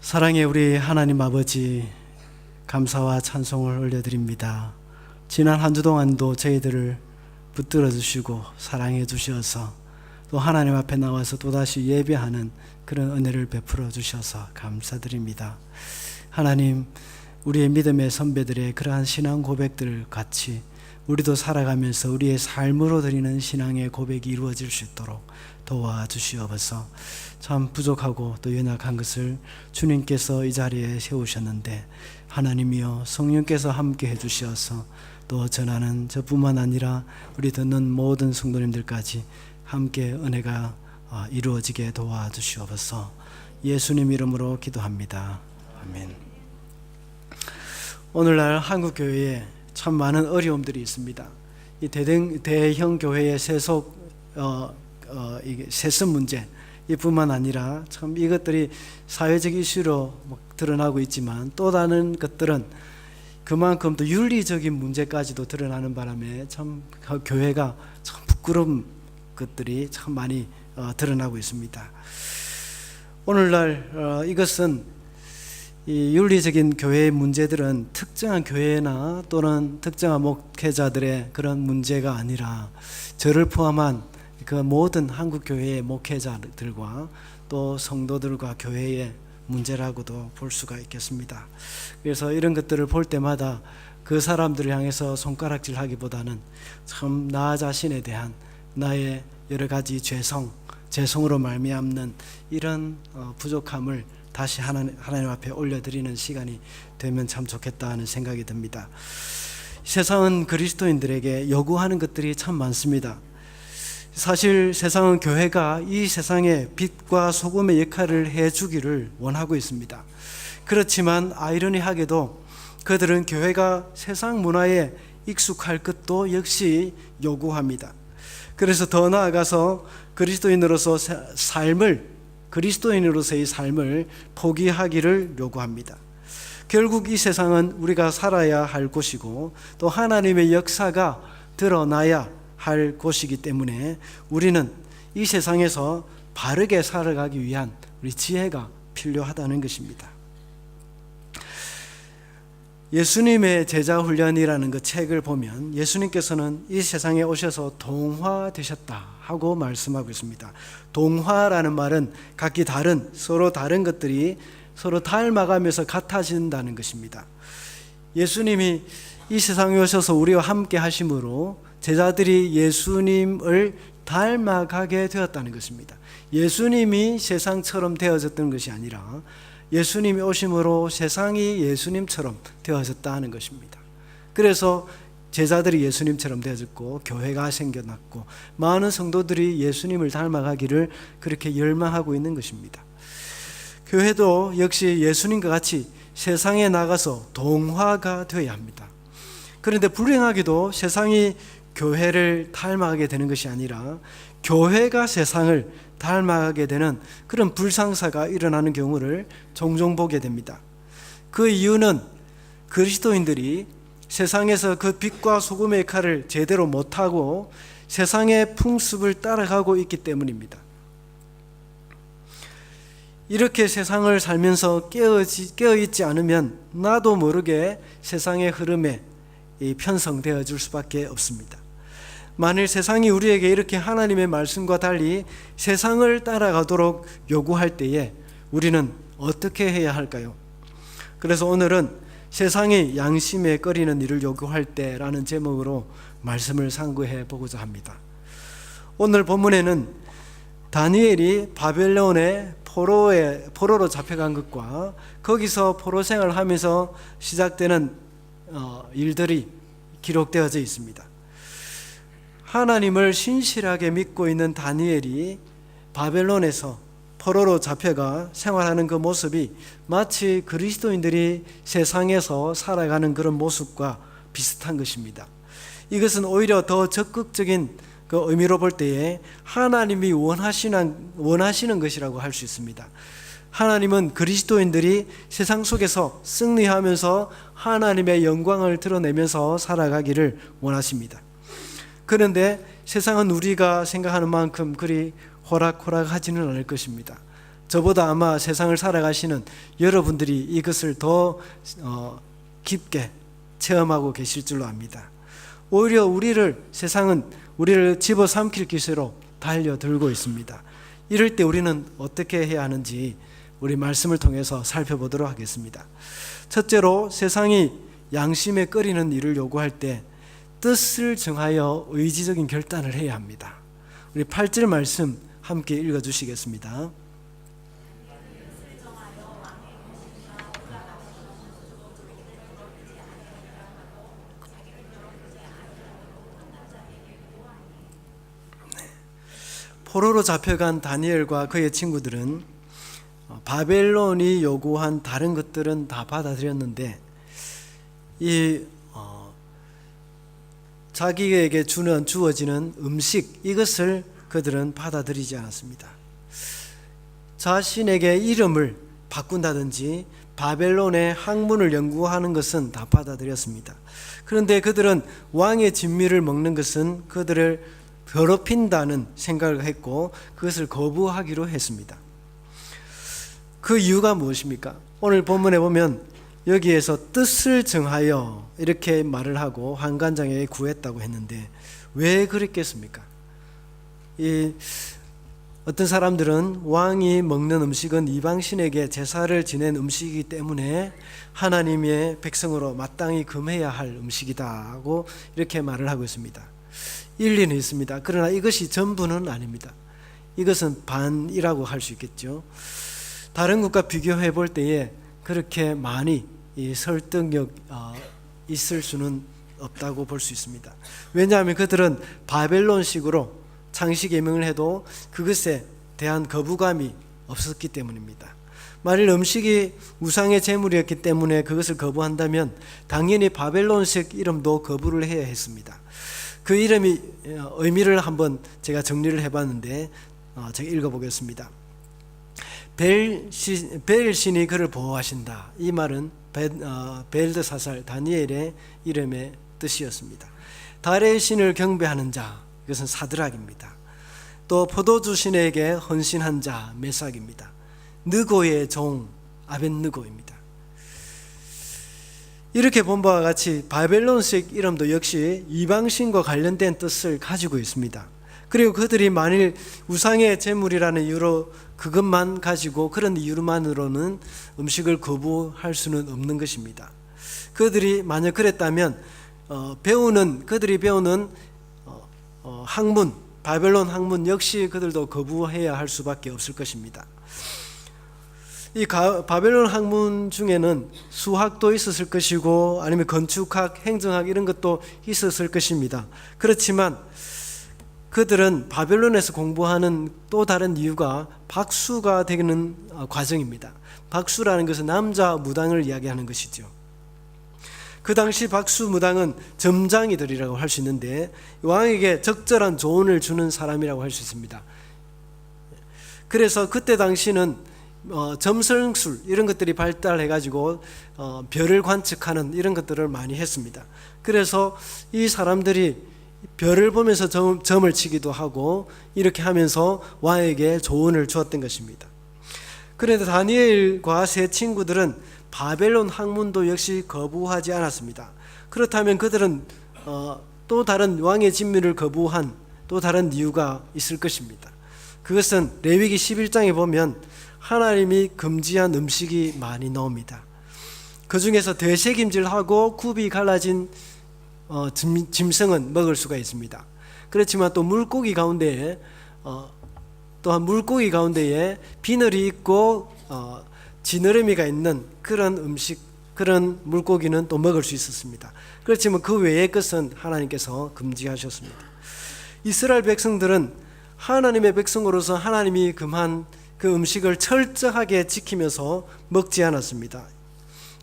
사랑의 우리 하나님 아버지, 감사와 찬송을 올려드립니다. 지난 한 주 동안도 저희들을 붙들어 주시고 사랑해 주셔서 또 하나님 앞에 나와서 또다시 예배하는 그런 은혜를 베풀어 주셔서 감사드립니다. 하나님, 우리의 믿음의 선배들의 그러한 신앙 고백들 같이 우리도 살아가면서 우리의 삶으로 드리는 신앙의 고백이 이루어질 수 있도록 도와주시옵소서. 참 부족하고 또 연약한 것을 주님께서 이 자리에 세우셨는데 하나님이여 성령께서 함께 해주셔서 또 전하는 저뿐만 아니라 우리 듣는 모든 성도님들까지 함께 은혜가 이루어지게 도와주시옵소서. 예수님 이름으로 기도합니다. 아멘. 오늘날 한국교회에 참 많은 어려움들이 있습니다. 이 대형 교회의 세습 문제 이뿐만 아니라 참 이것들이 사회적 이슈로 드러나고 있지만 또 다른 것들은 그만큼 또 윤리적인 문제까지도 드러나는 바람에 참 교회가 참 부끄러운 것들이 참 많이 드러나고 있습니다. 오늘날 이것은 이 윤리적인 교회의 문제들은 특정한 교회나 또는 특정한 목회자들의 그런 문제가 아니라 저를 포함한 그 모든 한국 교회의 목회자들과 또 성도들과 교회의 문제라고도 볼 수가 있겠습니다. 그래서 이런 것들을 볼 때마다 그 사람들을 향해서 손가락질하기보다는 참 나 자신에 대한 나의 여러 가지 죄성으로 말미암는 이런 부족함을 다시 하나님 앞에 올려드리는 시간이 되면 참 좋겠다 하는 생각이 듭니다. 세상은 그리스도인들에게 요구하는 것들이 참 많습니다. 사실 세상은 교회가 이 세상의 빛과 소금의 역할을 해주기를 원하고 있습니다. 그렇지만 아이러니하게도 그들은 교회가 세상 문화에 익숙할 것도 역시 요구합니다. 그래서 더 나아가서 그리스도인으로서의 삶을 포기하기를 요구합니다. 결국 이 세상은 우리가 살아야 할 곳이고 또 하나님의 역사가 드러나야 할 곳이기 때문에 우리는 이 세상에서 바르게 살아가기 위한 우리 지혜가 필요하다는 것입니다. 예수님의 제자훈련이라는 그 책을 보면 예수님께서는 이 세상에 오셔서 동화되셨다 하고 말씀하고 있습니다. 동화라는 말은 각기 서로 다른 것들이 서로 닮아가면서 같아진다는 것입니다. 예수님이 이 세상에 오셔서 우리와 함께 하심으로 제자들이 예수님을 닮아가게 되었다는 것입니다. 예수님이 세상처럼 되어졌던 것이 아니라 예수님이 오심으로 세상이 예수님처럼 되어졌다는 것입니다. 그래서 제자들이 예수님처럼 되어졌고 교회가 생겨났고 많은 성도들이 예수님을 닮아가기를 그렇게 열망하고 있는 것입니다. 교회도 역시 예수님과 같이 세상에 나가서 동화가 되어야 합니다. 그런데 불행하게도 세상이 교회를 닮아가게 되는 것이 아니라 교회가 세상을 닮아가게 되는 그런 불상사가 일어나는 경우를 종종 보게 됩니다. 그 이유는 그리스도인들이 세상에서 그 빛과 소금의 역할을 제대로 못하고 세상의 풍습을 따라가고 있기 때문입니다. 이렇게 세상을 살면서 깨어있지 않으면 나도 모르게 세상의 흐름에 편성되어 줄 수밖에 없습니다. 만일 세상이 우리에게 이렇게 하나님의 말씀과 달리 세상을 따라가도록 요구할 때에 우리는 어떻게 해야 할까요? 그래서 오늘은 세상이 양심에 꺼리는 일을 요구할 때라는 제목으로 말씀을 상고해 보고자 합니다. 오늘 본문에는 다니엘이 바벨론의 포로로 잡혀간 것과 거기서 포로 생활을 하면서 시작되는 일들이 기록되어져 있습니다. 하나님을 신실하게 믿고 있는 다니엘이 바벨론에서 포로로 잡혀가 생활하는 그 모습이 마치 그리스도인들이 세상에서 살아가는 그런 모습과 비슷한 것입니다. 이것은 오히려 더 적극적인 그 의미로 볼 때에 하나님이 원하시는 것이라고 할 수 있습니다. 하나님은 그리스도인들이 세상 속에서 승리하면서 하나님의 영광을 드러내면서 살아가기를 원하십니다. 그런데 세상은 우리가 생각하는 만큼 그리 호락호락하지는 않을 것입니다. 저보다 아마 세상을 살아가시는 여러분들이 이것을 더 깊게 체험하고 계실 줄로 압니다. 오히려 세상은 우리를 집어삼킬 기세로 달려들고 있습니다. 이럴 때 우리는 어떻게 해야 하는지 우리 말씀을 통해서 살펴보도록 하겠습니다. 첫째로, 세상이 양심에 꺼리는 일을 요구할 때 뜻을 정하여 의지적인 결단을 해야 합니다. 우리 8절 말씀 함께 읽어주시겠습니다. 포로로 잡혀간 다니엘과 그의 친구들은 바벨론이 요구한 다른 것들은 다 받아들였는데 자기에게 주어지는 음식, 이것을 그들은 받아들이지 않았습니다. 자신에게 이름을 바꾼다든지 바벨론의 학문을 연구하는 것은 다 받아들였습니다. 그런데 그들은 왕의 진미를 먹는 것은 그들을 더럽힌다는 생각을 했고 그것을 거부하기로 했습니다. 그 이유가 무엇입니까? 오늘 본문에 보면 여기에서 뜻을 정하여 이렇게 말을 하고 환관장에게 구했다고 했는데 왜 그랬겠습니까? 어떤 사람들은 왕이 먹는 음식은 이방신에게 제사를 지낸 음식이기 때문에 하나님의 백성으로 마땅히 금해야 할 음식이다 하고 이렇게 말을 하고 있습니다. 일리는 있습니다. 그러나 이것이 전부는 아닙니다. 이것은 반이라고 할 수 있겠죠. 다른 국가 비교해 볼 때에 그렇게 많이 설득력 있을 수는 없다고 볼 수 있습니다. 왜냐하면 그들은 바벨론식으로 창시 계명을 해도 그것에 대한 거부감이 없었기 때문입니다. 만일 음식이 우상의 제물이었기 때문에 그것을 거부한다면 당연히 바벨론식 이름도 거부를 해야 했습니다. 그 이름이 의미를 한번 제가 정리를 해봤는데 제가 읽어보겠습니다. 벨신이 그를 보호하신다. 이 말은 벨드사살 다니엘의 이름의 뜻이었습니다. 달의 신을 경배하는 자, 이것은 사드락입니다. 또 포도주 신에게 헌신한 자 메삭입니다. 느고의 종 아벳느고입니다. 이렇게 본 바와 같이 바벨론식 이름도 역시 이방신과 관련된 뜻을 가지고 있습니다. 그리고 그들이 만일 우상의 제물이라는 이유로 그것만 가지고 그런 이유만으로는 음식을 거부할 수는 없는 것입니다. 그들이 만약 그랬다면 그들이 배우는 학문, 바벨론 학문 역시 그들도 거부해야 할 수밖에 없을 것입니다. 이 바벨론 학문 중에는 수학도 있었을 것이고 아니면 건축학, 행정학 이런 것도 있었을 것입니다. 그렇지만 그들은 바벨론에서 공부하는 또 다른 이유가 박수가 되는 과정입니다. 박수라는 것은 남자 무당을 이야기하는 것이죠. 그 당시 박수 무당은 점장이들이라고 할 수 있는데 왕에게 적절한 조언을 주는 사람이라고 할 수 있습니다. 그래서 그때 당시는 점성술 이런 것들이 발달해가지고 별을 관측하는 이런 것들을 많이 했습니다. 그래서 이 사람들이 별을 보면서 점을 치기도 하고 이렇게 하면서 왕에게 조언을 주었던 것입니다. 그런데 다니엘과 세 친구들은 바벨론 학문도 역시 거부하지 않았습니다. 그렇다면 그들은 또 다른 왕의 진미를 거부한 또 다른 이유가 있을 것입니다. 그것은 레위기 11장에 보면 하나님이 금지한 음식이 많이 나옵니다. 그 중에서 되새김질하고 굽이 갈라진 짐승은 먹을 수가 있습니다. 그렇지만 또 물고기 가운데에 또한 물고기 가운데에 비늘이 있고 지느러미가 있는 그런 음식, 그런 물고기는 또 먹을 수 있었습니다. 그렇지만 그 외의 것은 하나님께서 금지하셨습니다. 이스라엘 백성들은 하나님의 백성으로서 하나님이 금한 그 음식을 철저하게 지키면서 먹지 않았습니다.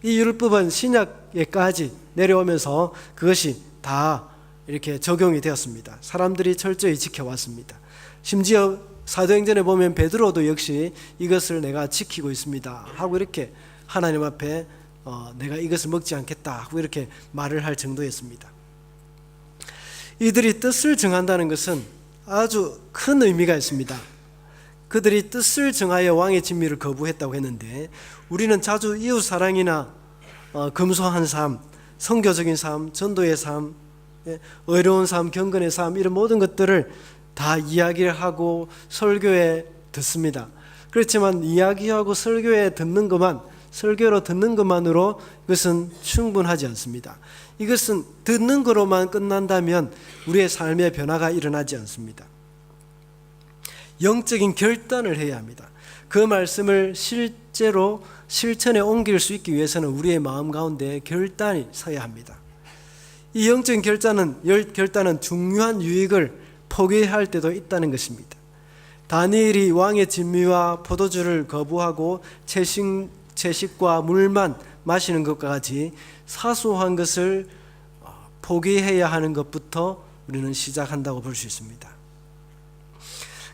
이 율법은 신약에까지 내려오면서 그것이 다 이렇게 적용이 되었습니다. 사람들이 철저히 지켜왔습니다. 심지어 사도행전에 보면 베드로도 역시 이것을 내가 지키고 있습니다 하고 이렇게 하나님 앞에 내가 이것을 먹지 않겠다 하고 이렇게 말을 할 정도였습니다. 이들이 뜻을 정한다는 것은 아주 큰 의미가 있습니다. 그들이 뜻을 정하여 왕의 진미를 거부했다고 했는데, 우리는 자주 이웃 사랑이나 금소한 삶, 선교적인 삶, 전도의 삶, 의로운 삶, 경건의 삶, 이런 모든 것들을 다 이야기를 하고 설교에 듣습니다. 그렇지만 이야기하고 설교로 듣는 것만으로 이것은 충분하지 않습니다. 이것은 듣는 것으로만 끝난다면 우리의 삶의 변화가 일어나지 않습니다. 영적인 결단을 해야 합니다. 그 말씀을 실제로 실천에 옮길 수 있기 위해서는 우리의 마음 가운데 결단이 서야 합니다. 이 영적인 결단은 중요한 유익을 포기할 때도 있다는 것입니다. 다니엘이 왕의 진미와 포도주를 거부하고 채식과 물만 마시는 것과 같이 사소한 것을 포기해야 하는 것부터 우리는 시작한다고 볼 수 있습니다.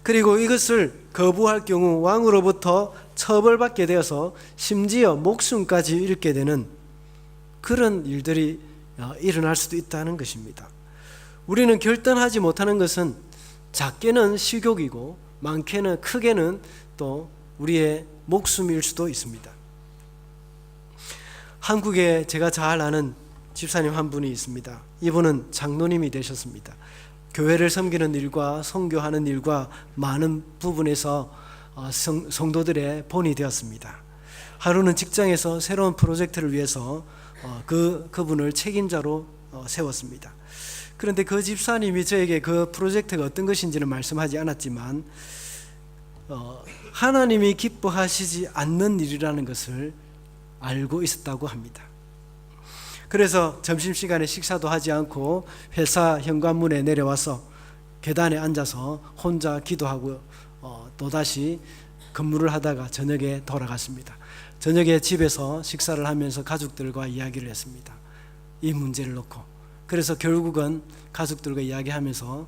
그리고 이것을 거부할 경우 왕으로부터 처벌받게 되어서 심지어 목숨까지 잃게 되는 그런 일들이 일어날 수도 있다는 것입니다. 우리는 결단하지 못하는 것은 작게는 식욕이고 크게는 또 우리의 목숨일 수도 있습니다. 한국에 제가 잘 아는 집사님 한 분이 있습니다. 이분은 장로님이 되셨습니다. 교회를 섬기는 일과 선교하는 일과 많은 부분에서 성도들의 본이 되었습니다. 하루는 직장에서 새로운 프로젝트를 위해서 그분을 책임자로 세웠습니다. 그런데 그 집사님이 저에게 그 프로젝트가 어떤 것인지는 말씀하지 않았지만 하나님이 기뻐하시지 않는 일이라는 것을 알고 있었다고 합니다. 그래서 점심시간에 식사도 하지 않고 회사 현관문에 내려와서 계단에 앉아서 혼자 기도하고 또다시 근무를 하다가 저녁에 돌아갔습니다. 저녁에 집에서 식사를 하면서 가족들과 이야기를 했습니다. 이 문제를 놓고. 그래서 결국은 가족들과 이야기하면서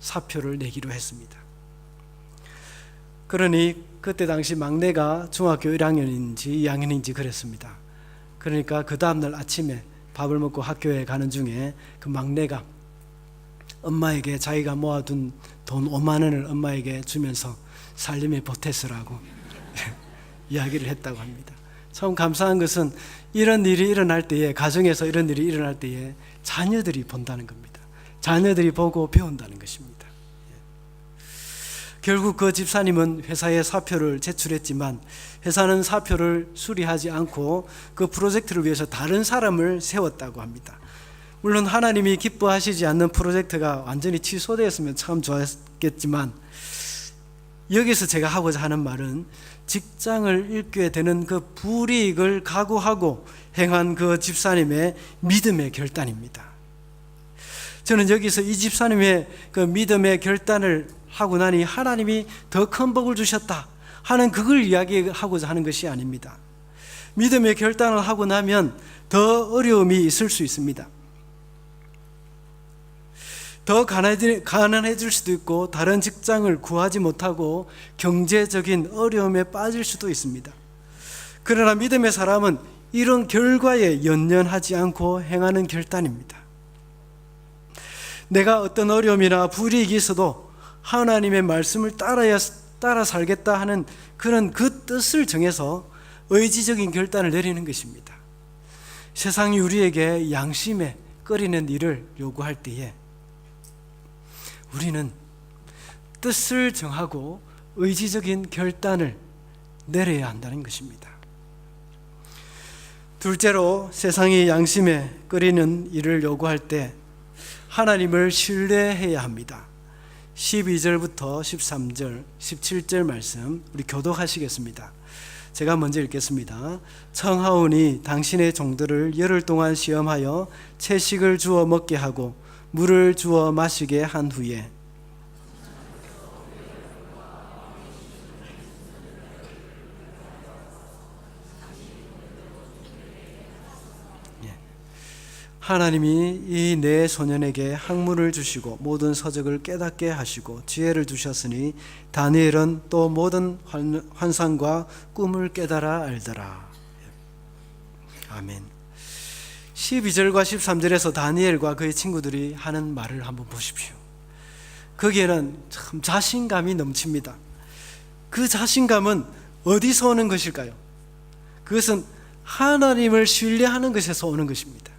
사표를 내기로 했습니다. 그러니 그때 당시 막내가 중학교 1학년인지 2학년인지 그랬습니다. 그러니까 그 다음날 아침에 밥을 먹고 학교에 가는 중에 그 막내가 엄마에게 자기가 모아둔 돈 5만 원을 엄마에게 주면서 살림에 보태으라고 이야기를 했다고 합니다. 참 감사한 것은 이런 일이 일어날 때에, 가정에서 이런 일이 일어날 때에 자녀들이 본다는 겁니다. 자녀들이 보고 배운다는 것입니다. 결국 그 집사님은 회사에 사표를 제출했지만 회사는 사표를 수리하지 않고 그 프로젝트를 위해서 다른 사람을 세웠다고 합니다. 물론 하나님이 기뻐하시지 않는 프로젝트가 완전히 취소되었으면 참 좋았겠지만, 여기서 제가 하고자 하는 말은 직장을 잃게 되는 그 불이익을 각오하고 행한 그 집사님의 믿음의 결단입니다. 저는 여기서 이 집사님의 그 믿음의 결단을 하고 나니 하나님이 더 큰 복을 주셨다 하는 그걸 이야기하고자 하는 것이 아닙니다. 믿음의 결단을 하고 나면 더 어려움이 있을 수 있습니다. 더 가난해질 수도 있고 다른 직장을 구하지 못하고 경제적인 어려움에 빠질 수도 있습니다. 그러나 믿음의 사람은 이런 결과에 연연하지 않고 행하는 결단입니다. 내가 어떤 어려움이나 불이익이 있어도 하나님의 말씀을 따라 살겠다 하는 그런 그 뜻을 정해서 의지적인 결단을 내리는 것입니다. 세상이 우리에게 양심에 꺼리는 일을 요구할 때에 우리는 뜻을 정하고 의지적인 결단을 내려야 한다는 것입니다. 둘째로, 세상이 양심에 꺼리는 일을 요구할 때 하나님을 신뢰해야 합니다. 12절부터 13절, 17절 말씀 우리 교독하시겠습니다. 제가 먼저 읽겠습니다. 청하오니 당신의 종들을 열흘 동안 시험하여 채식을 주어 먹게 하고 물을 주어 마시게 한 후에 하나님이 이 네 소년에게 학문을 주시고 모든 서적을 깨닫게 하시고 지혜를 주셨으니 다니엘은 또 모든 환상과 꿈을 깨달아 알더라. 아멘. 12절과 13절에서 다니엘과 그의 친구들이 하는 말을 한번 보십시오. 거기에는 참 자신감이 넘칩니다. 그 자신감은 어디서 오는 것일까요? 그것은 하나님을 신뢰하는 것에서 오는 것입니다.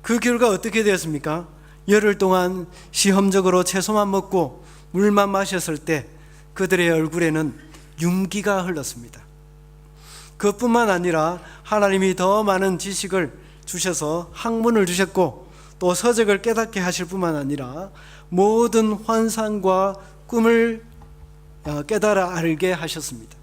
그 결과 어떻게 되었습니까? 열흘 동안 시험적으로 채소만 먹고 물만 마셨을 때 그들의 얼굴에는 윤기가 흘렀습니다. 그뿐만 아니라 하나님이 더 많은 지식을 주셔서 학문을 주셨고 또 서적을 깨닫게 하실 뿐만 아니라 모든 환상과 꿈을 깨달아 알게 하셨습니다.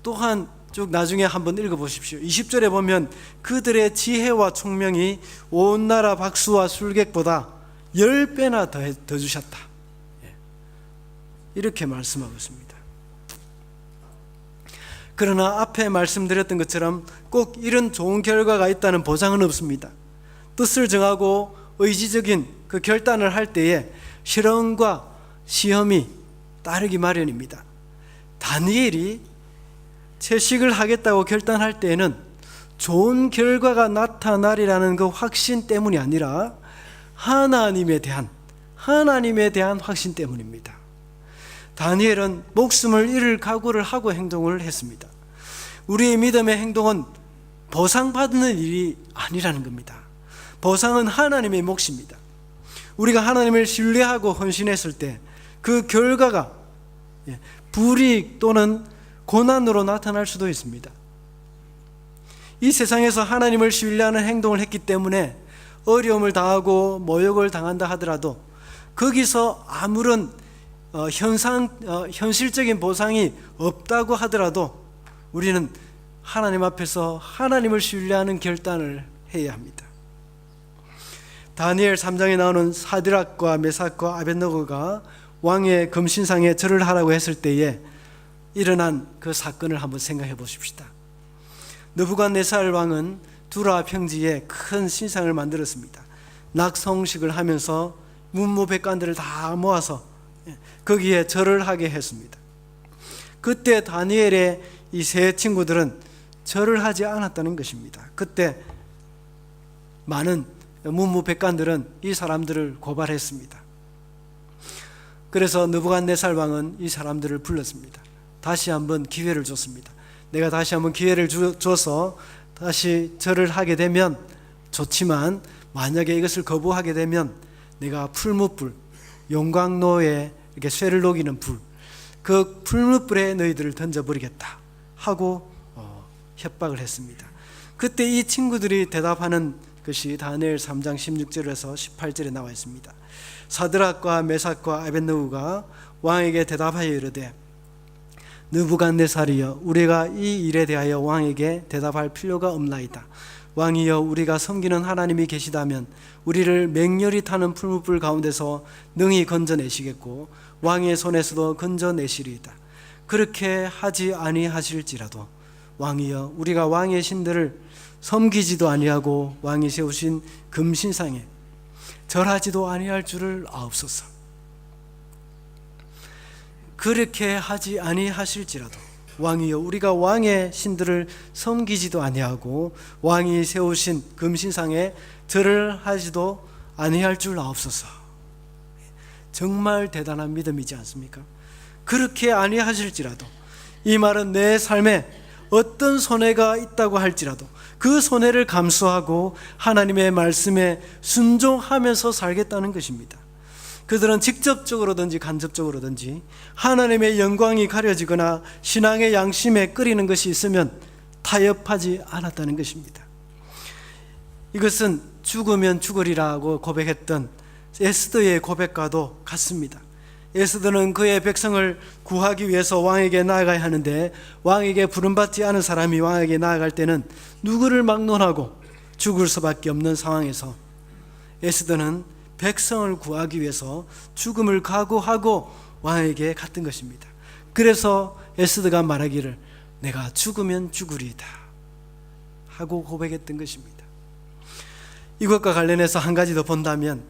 또한 쭉 나중에 한번 읽어보십시오. 20절에 보면 그들의 지혜와 총명이 온 나라 박수와 술객보다 10배나 더 주셨다, 이렇게 말씀하고 있습니다. 그러나 앞에 말씀드렸던 것처럼 꼭 이런 좋은 결과가 있다는 보장은 없습니다. 뜻을 정하고 의지적인 그 결단을 할 때에 실험과 시험이 따르기 마련입니다. 다니엘이 채식을 하겠다고 결단할 때에는 좋은 결과가 나타나리라는 그 확신 때문이 아니라 하나님에 대한 확신 때문입니다. 다니엘은 목숨을 잃을 각오를 하고 행동을 했습니다. 우리의 믿음의 행동은 보상받는 일이 아니라는 겁니다. 보상은 하나님의 몫입니다. 우리가 하나님을 신뢰하고 헌신했을 때 그 결과가 불이익 또는 고난으로 나타날 수도 있습니다. 이 세상에서 하나님을 신뢰하는 행동을 했기 때문에 어려움을 당하고 모욕을 당한다 하더라도 거기서 아무런 현실적인 보상이 없다고 하더라도 우리는 하나님 앞에서 하나님을 신뢰하는 결단을 해야 합니다. 다니엘 3장에 나오는 사드락과 메삭과 아벳느고가 왕의 금신상에 절을 하라고 했을 때에 일어난 그 사건을 한번 생각해 보십시다. 느부갓네살 왕은 두라 평지에 큰 신상을 만들었습니다. 낙성식을 하면서 문무백관들을 다 모아서 거기에 절을 하게 했습니다. 그때 다니엘의 이 세 친구들은 절을 하지 않았다는 것입니다. 그때 많은 문무백관들은 이 사람들을 고발했습니다. 그래서 느부갓네살 왕은 이 사람들을 불렀습니다. 다시 한번 기회를 줬습니다. 내가 다시 한번 기회를 줘서 다시 절을 하게 되면 좋지만 만약에 이것을 거부하게 되면 내가 풀무불, 용광로에 이렇게 쇠를 녹이는 불, 그 풀무불에 너희들을 던져버리겠다 하고 협박을 했습니다. 그때 이 친구들이 대답하는 것이 다니엘 3장 16절에서 18절에 나와 있습니다. 사드락과 메삭과 아벳느고가 왕에게 대답하여 이르되 느부갓네살이여, 우리가 이 일에 대하여 왕에게 대답할 필요가 없나이다. 왕이여, 우리가 섬기는 하나님이 계시다면 우리를 맹렬히 타는 풀무불 가운데서 능히 건져내시겠고 왕의 손에서도 건져내시리이다. 그렇게 하지 아니하실지라도 왕이여, 우리가 왕의 신들을 섬기지도 아니하고 왕이 세우신 금신상에 절하지도 아니할 줄을 아옵소서. 그렇게 하지 아니하실지라도 왕이여, 우리가 왕의 신들을 섬기지도 아니하고 왕이 세우신 금신상에 절을 하지도 아니할 줄 아옵소서. 정말 대단한 믿음이지 않습니까? 그렇게 아니하실지라도, 이 말은 내 삶에 어떤 손해가 있다고 할지라도 그 손해를 감수하고 하나님의 말씀에 순종하면서 살겠다는 것입니다. 그들은 직접적으로든지 간접적으로든지 하나님의 영광이 가려지거나 신앙의 양심에 끓이는 것이 있으면 타협하지 않았다는 것입니다. 이것은 죽으면 죽으리라고 고백했던 에스더의 고백과도 같습니다. 에스더는 그의 백성을 구하기 위해서 왕에게 나아가야 하는데 왕에게 부름받지 않은 사람이 왕에게 나아갈 때는 누구를 막론하고 죽을 수밖에 없는 상황에서 에스더는 백성을 구하기 위해서 죽음을 각오하고 왕에게 갔던 것입니다. 그래서 에스더가 말하기를 내가 죽으면 죽으리이다 하고 고백했던 것입니다. 이것과 관련해서 한 가지 더 본다면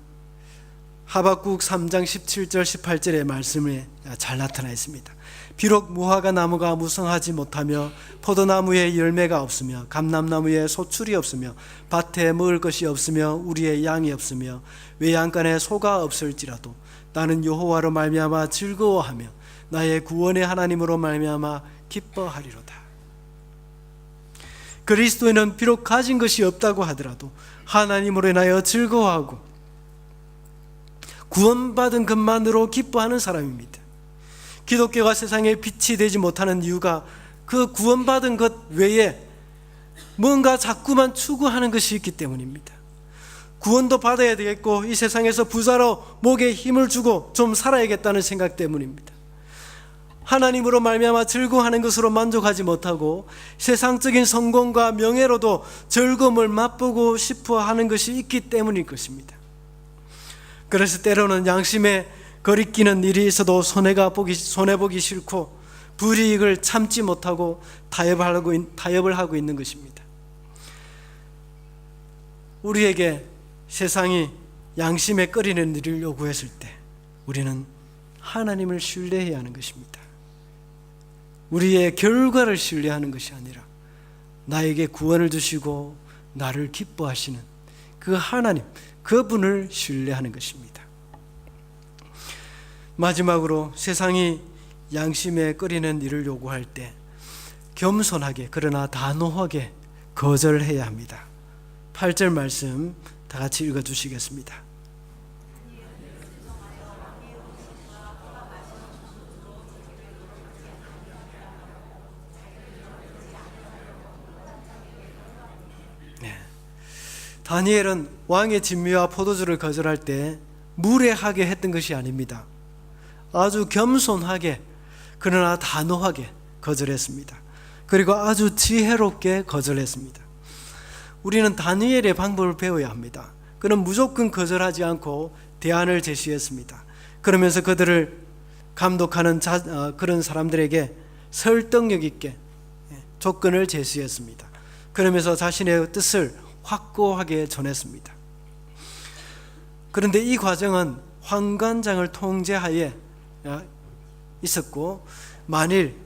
하박국 3장 17절 18절의 말씀에 잘 나타나 있습니다. 비록 무화과 나무가 무성하지 못하며 포도나무에 열매가 없으며 감람나무에 소출이 없으며 밭에 먹을 것이 없으며 우리의 양이 없으며 외양간에 소가 없을지라도 나는 여호와로 말미암아 즐거워하며 나의 구원의 하나님으로 말미암아 기뻐하리로다. 그리스도인은 비록 가진 것이 없다고 하더라도 하나님으로 인하여 즐거워하고 구원받은 것만으로 기뻐하는 사람입니다. 기독교가 세상에 빛이 되지 못하는 이유가 그 구원받은 것 외에 뭔가 자꾸만 추구하는 것이 있기 때문입니다. 구원도 받아야 되겠고 이 세상에서 부자로 목에 힘을 주고 좀 살아야겠다는 생각 때문입니다. 하나님으로 말미암아 즐거워하는 것으로 만족하지 못하고 세상적인 성공과 명예로도 즐거움을 맛보고 싶어 하는 것이 있기 때문일 것입니다. 그래서 때로는 양심에 거리끼는 일이 있어도 손해보기 싫고 불이익을 참지 못하고 타협을 하고 있는 것입니다. 우리에게 세상이 양심에 꺼리는 일을 요구했을 때 우리는 하나님을 신뢰해야 하는 것입니다. 우리의 결과를 신뢰하는 것이 아니라 나에게 구원을 주시고 나를 기뻐하시는 그 하나님, 그분을 신뢰하는 것입니다. 마지막으로 세상이 양심에 꺼리는 일을 요구할 때 겸손하게 그러나 단호하게 거절해야 합니다. 8절 말씀 다 같이 읽어주시겠습니다. 네. 다니엘은 왕의 진미와 포도주를 거절할 때 무례하게 했던 것이 아닙니다. 아주 겸손하게 그러나 단호하게 거절했습니다. 그리고 아주 지혜롭게 거절했습니다. 우리는 다니엘의 방법을 배워야 합니다. 그는 무조건 거절하지 않고 대안을 제시했습니다. 그러면서 그들을 감독하는 그런 사람들에게 설득력 있게 조건을 제시했습니다. 그러면서 자신의 뜻을 확고하게 전했습니다. 그런데 이 과정은 환관장을 통제하에 있었고 만일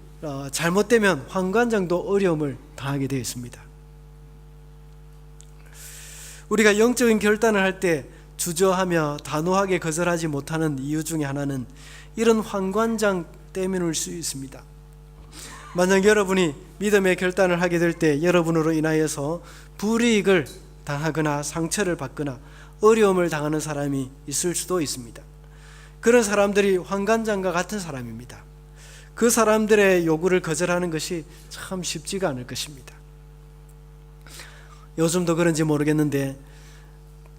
잘못되면 환관장도 어려움을 당하게 되어 있습니다. 우리가 영적인 결단을 할 때 주저하며 단호하게 거절하지 못하는 이유 중에 하나는 이런 환관장 때문일 수 있습니다. 만약 여러분이 믿음의 결단을 하게 될 때 여러분으로 인하여서 불이익을 당하거나 상처를 받거나 어려움을 당하는 사람이 있을 수도 있습니다. 그런 사람들이 환관장과 같은 사람입니다. 그 사람들의 요구를 거절하는 것이 참 쉽지가 않을 것입니다. 요즘도 그런지 모르겠는데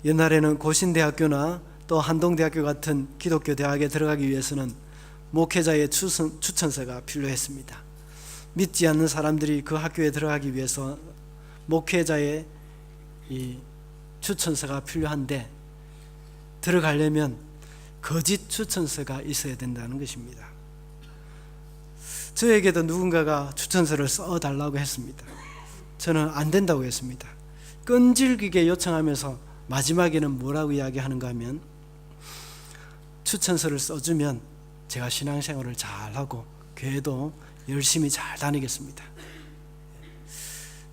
옛날에는 고신대학교나 또 한동대학교 같은 기독교 대학에 들어가기 위해서는 목회자의 추천서가 필요했습니다. 믿지 않는 사람들이 그 학교에 들어가기 위해서 목회자의 이 추천서가 필요한데 들어가려면 거짓 추천서가 있어야 된다는 것입니다. 저에게도 누군가가 추천서를 써달라고 했습니다. 저는 안 된다고 했습니다. 끈질기게 요청하면서 마지막에는 뭐라고 이야기하는가 하면 추천서를 써주면 제가 신앙생활을 잘하고 교회도 열심히 잘 다니겠습니다.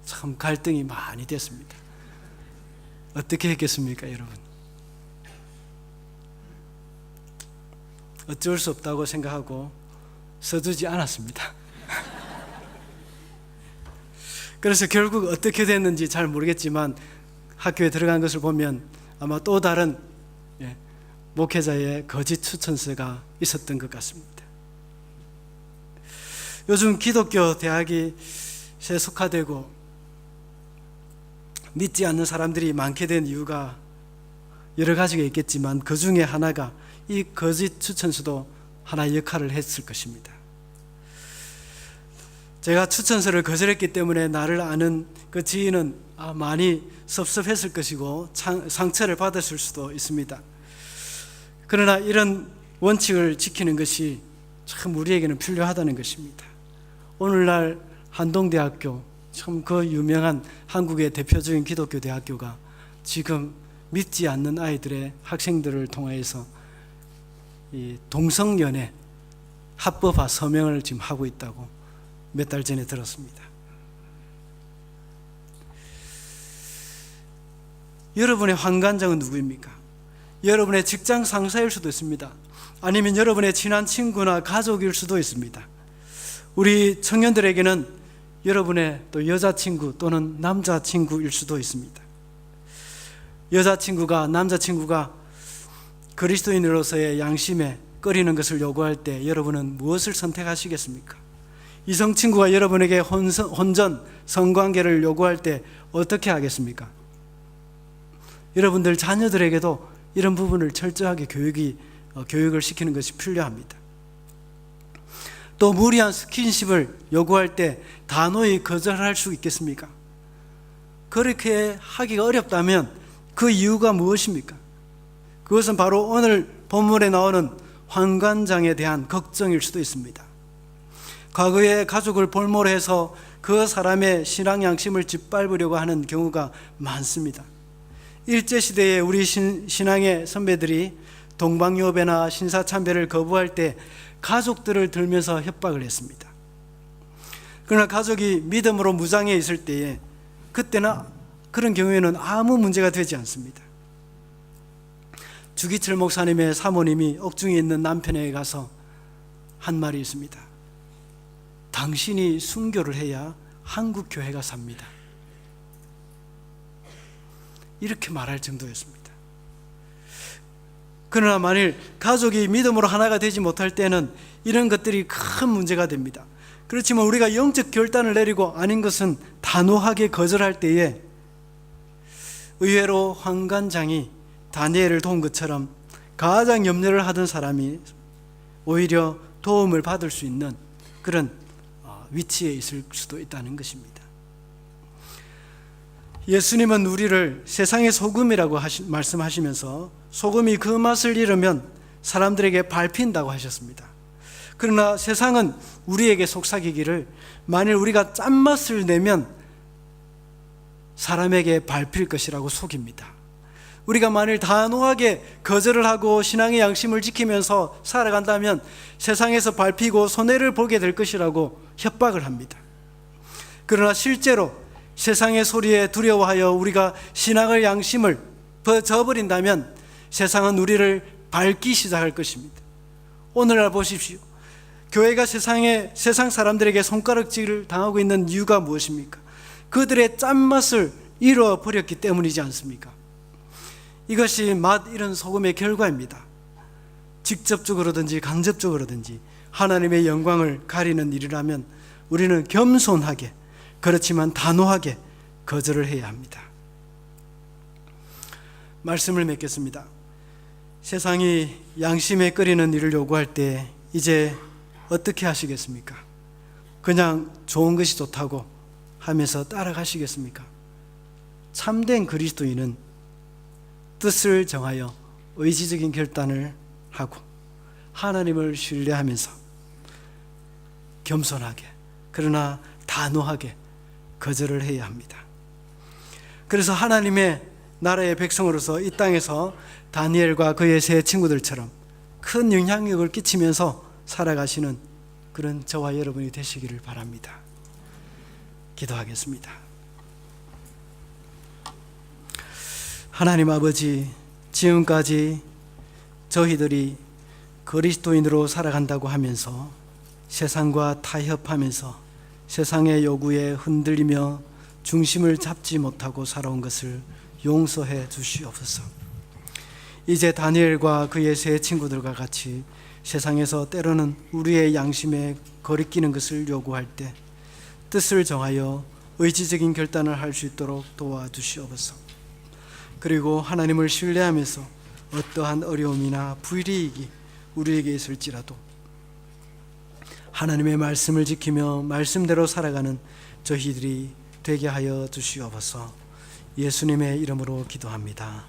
참 갈등이 많이 됐습니다. 어떻게 했겠습니까, 여러분? 어쩔 수 없다고 생각하고 써주지 않았습니다. 그래서 결국 어떻게 됐는지 잘 모르겠지만 학교에 들어간 것을 보면 아마 또 다른 목회자의 거짓 추천서가 있었던 것 같습니다. 요즘 기독교 대학이 세속화되고 믿지 않는 사람들이 많게 된 이유가 여러 가지가 있겠지만 그 중에 하나가 이 거짓 추천서도 하나의 역할을 했을 것입니다. 제가 추천서를 거절했기 때문에 나를 아는 그 지인은 많이 섭섭했을 것이고 상처를 받았을 수도 있습니다. 그러나 이런 원칙을 지키는 것이 참 우리에게는 필요하다는 것입니다. 오늘날 한동대학교, 참 그 유명한 한국의 대표적인 기독교 대학교가 지금 믿지 않는 아이들의 학생들을 통해서 이 동성연애 합법화 서명을 지금 하고 있다고 몇 달 전에 들었습니다. 여러분의 환관장은 누구입니까? 여러분의 직장 상사일 수도 있습니다. 아니면 여러분의 친한 친구나 가족일 수도 있습니다. 우리 청년들에게는 여러분의 또 여자친구 또는 남자친구일 수도 있습니다. 여자친구가 남자친구가 그리스도인으로서의 양심에 꺼리는 것을 요구할 때 여러분은 무엇을 선택하시겠습니까? 이성 친구가 여러분에게 혼전, 성관계를 요구할 때 어떻게 하겠습니까? 여러분들 자녀들에게도 이런 부분을 철저하게 교육을 시키는 것이 필요합니다. 또 무리한 스킨십을 요구할 때 단호히 거절할 수 있겠습니까? 그렇게 하기가 어렵다면 그 이유가 무엇입니까? 그것은 바로 오늘 본문에 나오는 환관장에 대한 걱정일 수도 있습니다. 과거에 가족을 볼모로 해서 그 사람의 신앙 양심을 짓밟으려고 하는 경우가 많습니다. 일제시대에 우리 신앙의 선배들이 동방요배나 신사참배를 거부할 때 가족들을 들면서 협박을 했습니다. 그러나 가족이 믿음으로 무장해 있을 때에 그때는 그런 경우에는 아무 문제가 되지 않습니다. 주기철 목사님의 사모님이 옥중에 있는 남편에게 가서 한 말이 있습니다. 당신이 순교를 해야 한국 교회가 삽니다. 이렇게 말할 정도였습니다. 그러나 만일 가족이 믿음으로 하나가 되지 못할 때는 이런 것들이 큰 문제가 됩니다. 그렇지만 우리가 영적 결단을 내리고 아닌 것은 단호하게 거절할 때에 의외로 환관장이 다니엘을 도운 것처럼 가장 염려를 하던 사람이 오히려 도움을 받을 수 있는 그런 위치에 있을 수도 있다는 것입니다. 예수님은 우리를 세상의 소금이라고 말씀하시면서 소금이 그 맛을 잃으면 사람들에게 밟힌다고 하셨습니다. 그러나 세상은 우리에게 속삭이기를 만일 우리가 짠맛을 내면 사람에게 밟힐 것이라고 속입니다. 우리가 만일 단호하게 거절을 하고 신앙의 양심을 지키면서 살아간다면 세상에서 밟히고 손해를 보게 될 것이라고 협박을 합니다. 그러나 실제로 세상의 소리에 두려워하여 우리가 신앙의 양심을 저버린다면 세상은 우리를 밟기 시작할 것입니다. 오늘날 보십시오. 교회가 세상 사람들에게 손가락질을 당하고 있는 이유가 무엇입니까? 그들의 짠맛을 잃어버렸기 때문이지 않습니까? 이것이 맛 잃은 소금의 결과입니다. 직접적으로든지 간접적으로든지 하나님의 영광을 가리는 일이라면 우리는 겸손하게 그렇지만 단호하게 거절을 해야 합니다. 말씀을 맺겠습니다. 세상이 양심에 꺼리는 일을 요구할 때 이제 어떻게 하시겠습니까? 그냥 좋은 것이 좋다고 하면서 따라가시겠습니까? 참된 그리스도인은 뜻을 정하여 의지적인 결단을 하고 하나님을 신뢰하면서 겸손하게 그러나 단호하게 거절을 해야 합니다. 그래서 하나님의 나라의 백성으로서 이 땅에서 다니엘과 그의 세 친구들처럼 큰 영향력을 끼치면서 살아가시는 그런 저와 여러분이 되시기를 바랍니다. 기도하겠습니다. 하나님 아버지, 지금까지 저희들이 그리스도인으로 살아간다고 하면서 세상과 타협하면서 세상의 요구에 흔들리며 중심을 잡지 못하고 살아온 것을 용서해 주시옵소서. 이제 다니엘과 그의 세 친구들과 같이 세상에서 때로는 우리의 양심에 거리끼는 것을 요구할 때 뜻을 정하여 의지적인 결단을 할 수 있도록 도와주시옵소서. 그리고 하나님을 신뢰하면서 어떠한 어려움이나 불이익이 우리에게 있을지라도 하나님의 말씀을 지키며 말씀대로 살아가는 저희들이 되게 하여 주시옵소서. 예수님의 이름으로 기도합니다.